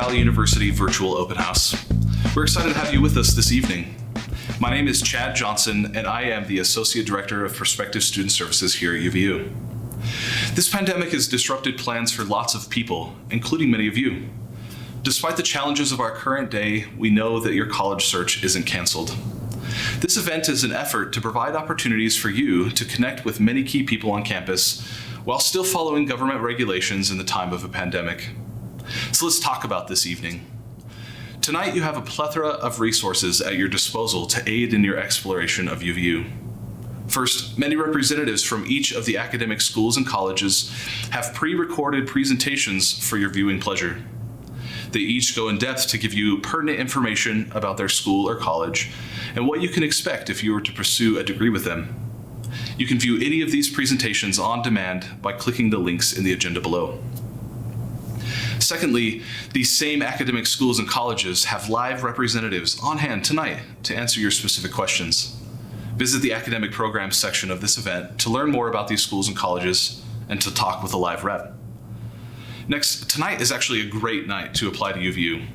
Valley University Virtual Open House. We're excited to have you with us this evening. My name is Chad Johnson, and I am the Associate Director of Prospective Student Services here at UVU. This pandemic has disrupted plans for lots of people, including many of you. Despite the challenges of our current day, we know that your college search isn't canceled. This event is an effort to provide opportunities for you to connect with many key people on campus while still following government regulations in the time of a pandemic. So let's talk about this evening. Tonight you have a plethora of resources at your disposal to aid in your exploration of UVU. First, many representatives from each of the academic schools and colleges have pre-recorded presentations for your viewing pleasure. They each go in depth to give you pertinent information about their school or college and what you can expect if you were to pursue a degree with them. You can view any of these presentations on demand by clicking the links in the agenda below. Secondly, these same academic schools and colleges have live representatives on hand tonight to answer your specific questions. Visit the academic programs section of this event to learn more about these schools and colleges and to talk with a live rep. Next, tonight is actually a great night to apply to UVU.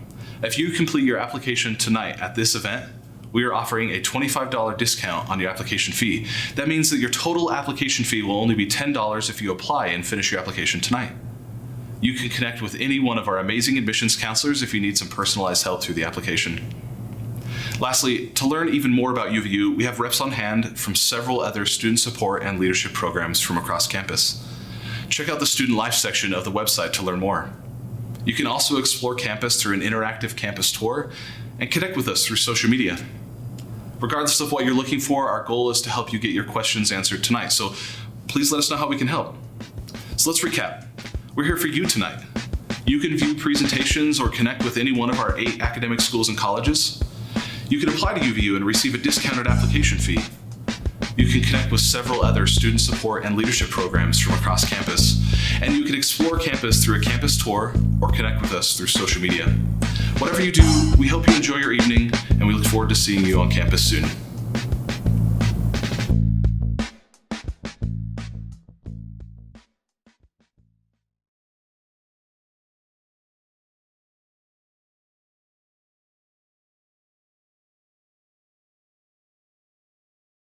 If you complete your application tonight at this event, we are offering a $25 discount on your application fee. That means that your total application fee will only be $10 if you apply and finish your application tonight. You can connect with any one of our amazing admissions counselors if you need some personalized help through the application. Lastly, to learn even more about UVU, we have reps on hand from several other student support and leadership programs from across campus. Check out the student life section of the website to learn more. You can also explore campus through an interactive campus tour and connect with us through social media. Regardless of what you're looking for, our goal is to help you get your questions answered tonight, so please let us know how we can help. So let's recap. We're here for you tonight. You can view presentations or connect with any one of our 8 academic schools and colleges. You can apply to UVU and receive a discounted application fee. You can connect with several other student support and leadership programs from across campus. And you can explore campus through a campus tour or connect with us through social media. Whatever you do, we hope you enjoy your evening, and we look forward to seeing you on campus soon.